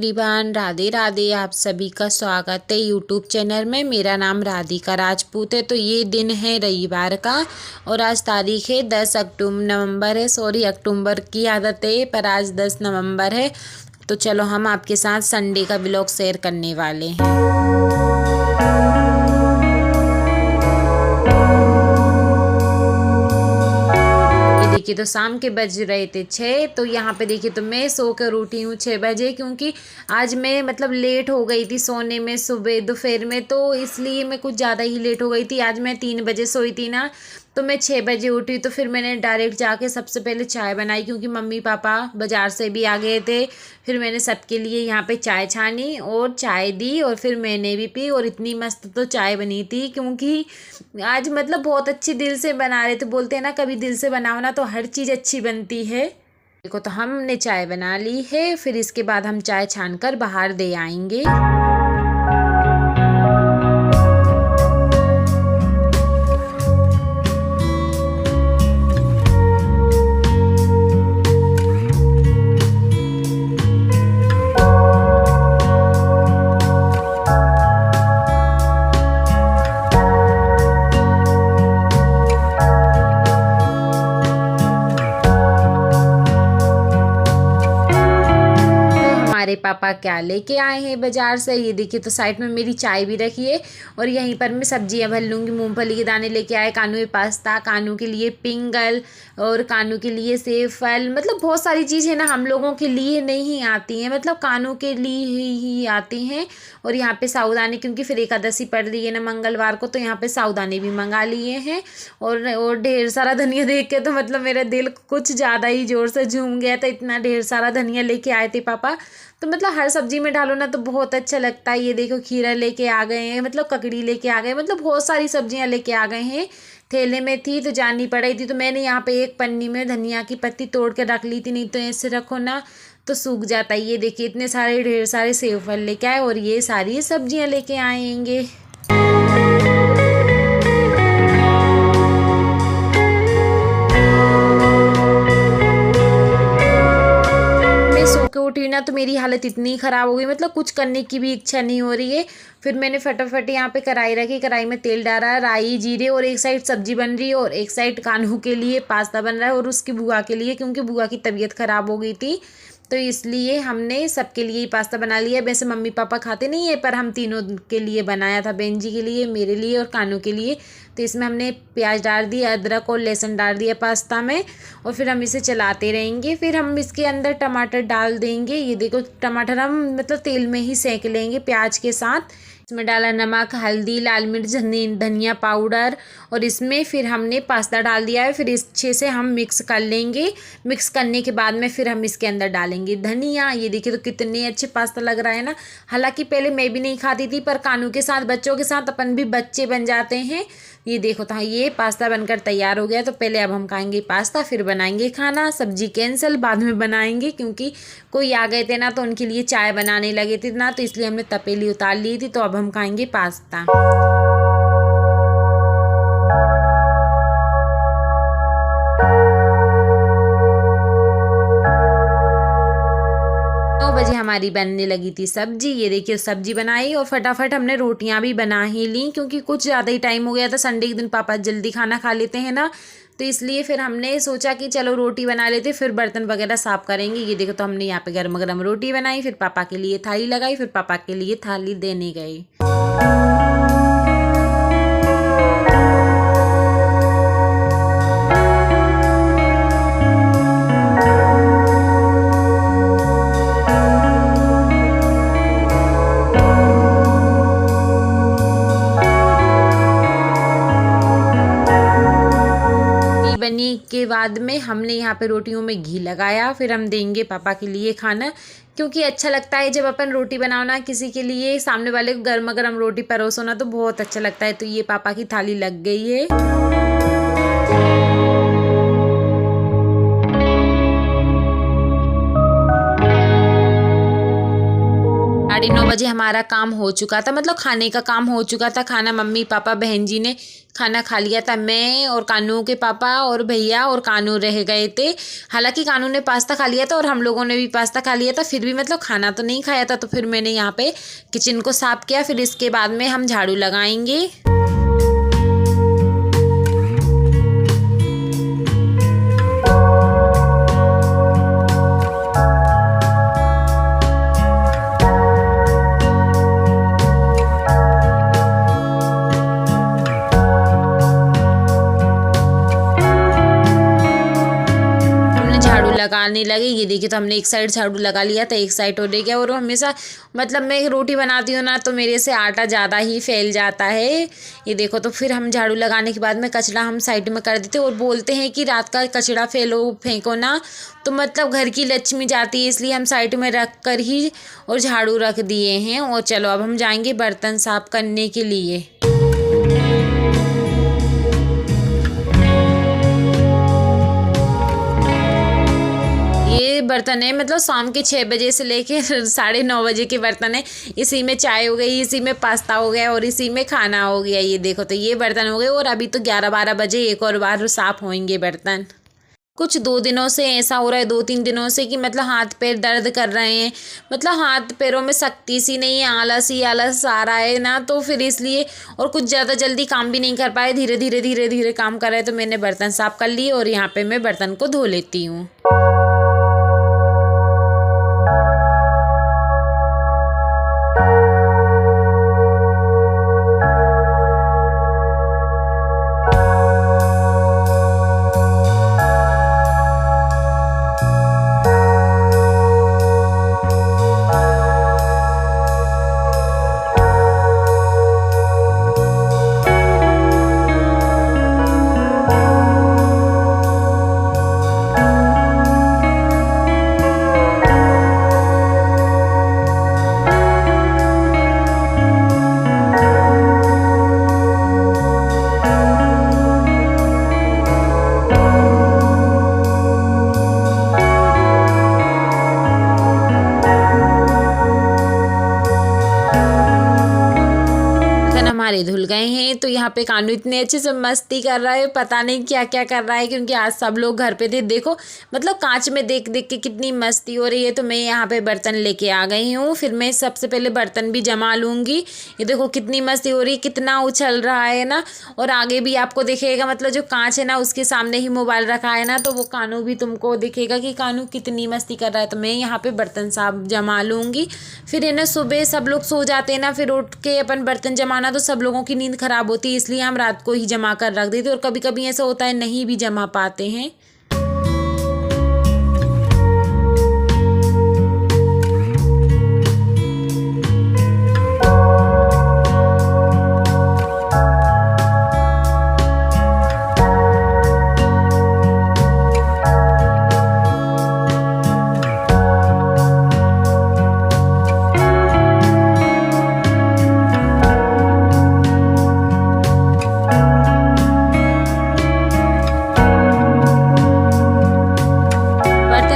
Everyone, Radhe Radhe. आप सभी का स्वागत है यूट्यूब चैनल में। मेरा नाम राधिका राजपूत है। तो ये दिन है रविवार का और आज तारीख है 10 नवंबर है। सॉरी, अक्टूबर की आदत है पर आज 10 नवंबर है। तो चलो हम आपके साथ संडे का व्लॉग शेयर करने वाले हैं। देखिए तो शाम के बज रहे थे 6। तो यहाँ पे देखिए तो मैं सो कर उठी हूँ 6 बजे, क्योंकि आज मैं मतलब लेट हो गई थी सोने में सुबह दोपहर में, तो इसलिए मैं कुछ ज़्यादा ही लेट हो गई थी। आज मैं 3 बजे सोई थी ना, तो मैं 6 बजे उठी। तो फिर मैंने डायरेक्ट जाके सबसे पहले चाय बनाई, क्योंकि मम्मी पापा बाज़ार से भी आ गए थे। फिर मैंने सबके लिए यहाँ पे चाय छानी और चाय दी और फिर मैंने भी पी। और इतनी मस्त तो चाय बनी थी, क्योंकि आज मतलब बहुत अच्छी दिल से बना रहे थे। बोलते हैं ना, कभी दिल से बनाओ ना तो हर चीज़ अच्छी बनती है। देखो तो हमने चाय बना ली है, फिर इसके बाद हम चाय छान कर बाहर दे आएंगे। हमारे पापा क्या लेके आए हैं बाजार से, ये देखिए। तो साइड में मेरी चाय भी रखी है और यहीं पर मैं सब्जियां भर लूँगी। मूंगफली के दाने लेके आए, कानू में पास्ता, कानू के लिए पिंगल और कानू के लिए सेब फल। मतलब बहुत सारी चीज़ें ना हम लोगों के लिए नहीं आती हैं, मतलब कानू के लिए ही आती हैं। और यहाँ पे साबूदाने, क्योंकि फिर एकादशी पड़ रही है ना मंगलवार को, तो यहाँ पे साबूदाने भी मंगा लिए हैं। और ढेर सारा धनिया देख के तो मतलब मेरा दिल कुछ ज़्यादा ही ज़ोर से झूम गया था। इतना ढेर सारा धनिया लेके आए थे पापा। तो मतलब हर सब्जी में डालो ना तो बहुत अच्छा लगता है। ये देखो खीरा लेके आ गए हैं, मतलब ककड़ी लेके आ गए, मतलब बहुत सारी सब्जियां लेके आ गए हैं। थैले में थी तो जानी पड़ रही थी, तो मैंने यहाँ पे एक पन्नी में धनिया की पत्ती तोड़ के रख ली थी, नहीं तो ऐसे रखो ना तो सूख जाता है। ये देखिए इतने सारे ढेर सारे सेब फल लेके आए और ये सारी सब्जियां लेके आएंगे। सो के उठी ना तो मेरी हालत इतनी ख़राब हो गई, मतलब कुछ करने की भी इच्छा नहीं हो रही है। फिर मैंने फटाफट यहाँ पे कढ़ाई रखी, कढ़ाई में तेल डाला, राई जीरे, और एक साइड सब्जी बन रही है और एक साइड कान्हू के लिए पास्ता बन रहा है और उसकी बुआ के लिए, क्योंकि बुआ की तबीयत ख़राब हो गई थी तो इसलिए हमने सबके लिए ही पास्ता बना लिया। वैसे मम्मी पापा खाते नहीं है, पर हम तीनों के लिए बनाया था, बहन जी के लिए, मेरे लिए और कानू के लिए। तो इसमें हमने प्याज डाल दिया, अदरक और लहसुन डाल दिया पास्ता में, और फिर हम इसे चलाते रहेंगे। फिर हम इसके अंदर टमाटर डाल देंगे। ये देखो टमाटर हम मतलब तेल में ही सेंक लेंगे प्याज के साथ। इसमें डाला नमक, हल्दी, लाल मिर्च, धनिया पाउडर, और इसमें फिर हमने पास्ता डाल दिया है। फिर अच्छे से हम मिक्स कर लेंगे। मिक्स करने के बाद में फिर हम इसके अंदर डालेंगे धनिया। ये देखिए तो कितने अच्छे पास्ता लग रहा है ना। हालांकि पहले मैं भी नहीं खाती थी, पर कानू के साथ, बच्चों के साथ अपन भी बच्चे बन जाते हैं। ये देखो तो ये पास्ता बनकर तैयार हो गया। तो पहले अब हम खाएंगे पास्ता, फिर बनाएंगे खाना। सब्जी कैंसिल, बाद में बनाएंगे, क्योंकि कोई आ गए थे ना तो उनके लिए चाय बनाने लगे थे ना, तो इसलिए हमने तपेली उतार ली थी। तो अब हम खाएंगे पास्ता। बजे हमारी बनने लगी थी सब्जी। ये देखिए सब्जी बनाई और फटाफट हमने रोटियां भी बना ही ली, क्योंकि कुछ ज़्यादा ही टाइम हो गया था। संडे के दिन पापा जल्दी खाना खा लेते हैं ना, तो इसलिए फिर हमने सोचा कि चलो रोटी बना लेते, फिर बर्तन वगैरह साफ करेंगे। ये देखो तो हमने यहाँ पे गर्म गर्म रोटी बनाई, फिर पापा के लिए थाली लगाई, फिर पापा के लिए थाली देने गए। बनी के बाद में हमने यहाँ पे रोटियों में घी लगाया। फिर हम देंगे पापा के लिए खाना, क्योंकि अच्छा लगता है जब अपन रोटी बनाओ ना किसी के लिए, सामने वाले को गर्मा गर्म रोटी परोसो ना, तो बहुत अच्छा लगता है। तो ये पापा की थाली लग गई है। 9:30 बजे हमारा काम हो चुका था, मतलब खाने का काम हो चुका था। खाना मम्मी पापा बहन जी ने खाना खा लिया था। मैं और कानू के पापा और भैया और कानू रह गए थे। हालांकि कानू ने पास्ता खा लिया था और हम लोगों ने भी पास्ता खा लिया था, फिर भी मतलब खाना तो नहीं खाया था। तो फिर मैंने यहाँ पे किचन को साफ किया, फिर इसके बाद में हम झाड़ू लगाएंगे। लगाने लगे। ये देखिए, तो हमने एक साइड झाड़ू लगा लिया था, एक साइड हो गया। और हमेशा मतलब मैं रोटी बनाती हूँ ना, तो मेरे से आटा ज़्यादा ही फैल जाता है। ये देखो, तो फिर हम झाड़ू लगाने के बाद में कचरा हम साइड में कर देते। और बोलते हैं कि रात का कचरा फेंको ना, तो मतलब घर की लक्ष्मी जाती है, इसलिए हम साइड में रख कर ही और झाड़ू रख दिए हैं। और चलो अब हम जाएंगे बर्तन साफ करने के लिए। ये बर्तन है, मतलब शाम के 6 बजे से लेके 9:30 बजे के बर्तन है। इसी में चाय हो गई, इसी में पास्ता हो गया और इसी में खाना हो गया। ये देखो, तो ये बर्तन हो गए। और अभी तो 11-12 बजे एक और बार साफ होंगे बर्तन। कुछ 2 दिनों से ऐसा हो रहा है, 2-3 दिनों से, कि मतलब हाथ पैर दर्द कर रहे हैं। मतलब हाथ पैरों में शक्ति सी नहीं है, आलस ही आलस आ रहा है ना, तो फिर इसलिए। और कुछ ज़्यादा जल्दी काम भी नहीं कर पाए, धीरे धीरे काम कर रहे हैं। तो मैंने बर्तन साफ कर लिए और यहाँ पे मैं बर्तन को धो लेती हूँ। हमारे धुल गए हैं। तो यहाँ पे कानू इतने अच्छे से मस्ती कर रहा है, पता नहीं क्या क्या कर रहा है, क्योंकि आज सब लोग घर पे थे। देखो, मतलब कांच में देख देख के कितनी मस्ती हो रही है। तो मैं यहाँ पे बर्तन लेके आ गई हूँ। फिर मैं सबसे पहले बर्तन भी जमा लूँगी। ये देखो कितनी मस्ती हो रही है, कितना उछल रहा है ना। और आगे भी आपको दिखेगा, मतलब जो कांच है ना उसके सामने ही मोबाइल रखा है ना, तो वो कानू भी तुमको दिखेगा कि कानू कितनी मस्ती कर रहा है। तो मैं यहाँ पे बर्तन साफ जमा लूँगी। फिर है ना, सुबह सब लोग सो जाते हैं ना, फिर उठ के अपन बर्तन जमाना, तो सब लोगों की नींद खराब होती है, इसलिए हम रात को ही जमा कर रख देते। और कभी कभी ऐसा होता है नहीं भी जमा पाते हैं।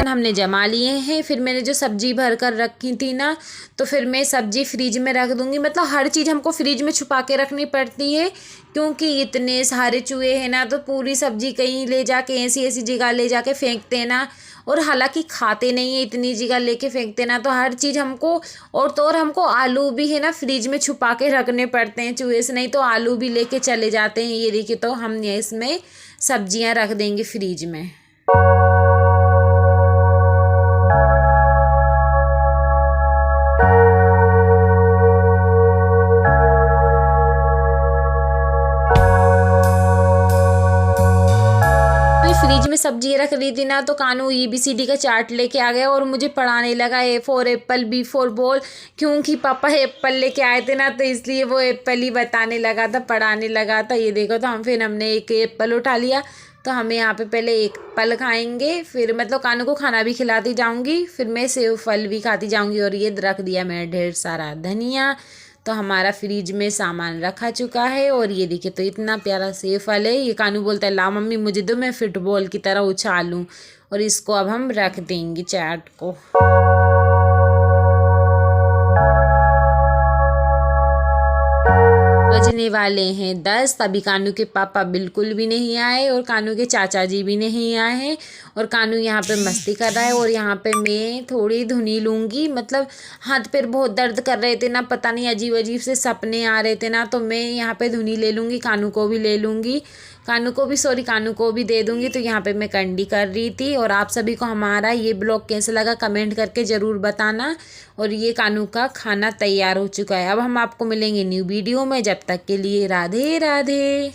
हमने जमा लिए हैं। फिर मैंने जो सब्जी भर कर रखी थी ना, तो फिर मैं सब्जी फ्रिज में रख दूंगी। मतलब हर चीज़ हमको फ्रिज में छुपा के रखनी पड़ती है, क्योंकि इतने सारे चूहे हैं ना, तो पूरी सब्जी कहीं ले जाके ऐसी ऐसी जगह ले जाके फेंकते हैं ना। और हालांकि खाते नहीं है, इतनी जगह लेके फेंकते ना, तो हर चीज़ हमको। और तो और हमको आलू भी है ना फ्रिज में छुपा के रखने पड़ते हैं चूहे से, नहीं तो आलू भी लेके चले जाते हैं। ये देखिए, तो हम इसमें सब्जियां रख देंगे फ्रिज में। फ्रिज में सब्जी रख रही थी ना, तो कानू ABCD का चार्ट लेके आ गया और मुझे पढ़ाने लगा। A for Apple, B for ball, क्योंकि पापा एप्पल लेके आए थे ना, तो इसलिए वो एप्पल ही बताने लगा था, पढ़ाने लगा था। ये देखो, तो हमने एक एप्पल उठा लिया। तो हमें यहाँ पे पहले एक फल खाएंगे, फिर मतलब कानू को खाना भी खिलाती जाऊँगी, फिर मैं सेव फल भी खाती जाऊँगी। और ये रख दिया मैंने ढेर सारा धनिया। तो हमारा फ्रिज में सामान रखा चुका है। और ये देखिए, तो इतना प्यारा सेव फल है। ये कानू बोलता है ला मम्मी मुझे दो, मैं फुटबॉल की तरह उछालूँ। और इसको अब हम रख देंगे चाट को। बजने वाले हैं 10। तभी कानू के पापा बिल्कुल भी नहीं आए और कानू के चाचा जी भी नहीं आए हैं और कानू यहाँ पे मस्ती कर रहा है। और यहाँ पे मैं थोड़ी धुनी लूँगी, मतलब हाथ पैर बहुत दर्द कर रहे थे ना, पता नहीं अजीब अजीब से सपने आ रहे थे ना, तो मैं यहाँ पे धुनी ले लूँगी, कानू को भी ले लूँगी, कानू को भी दे दूँगी। तो यहाँ पे मैं कंडी कर रही थी। और आप सभी को हमारा ये ब्लॉग कैसा लगा कमेंट करके ज़रूर बताना। और ये कानू का खाना तैयार हो चुका है। अब हम आपको मिलेंगे न्यू वीडियो में, जब तक के लिए राधे राधे।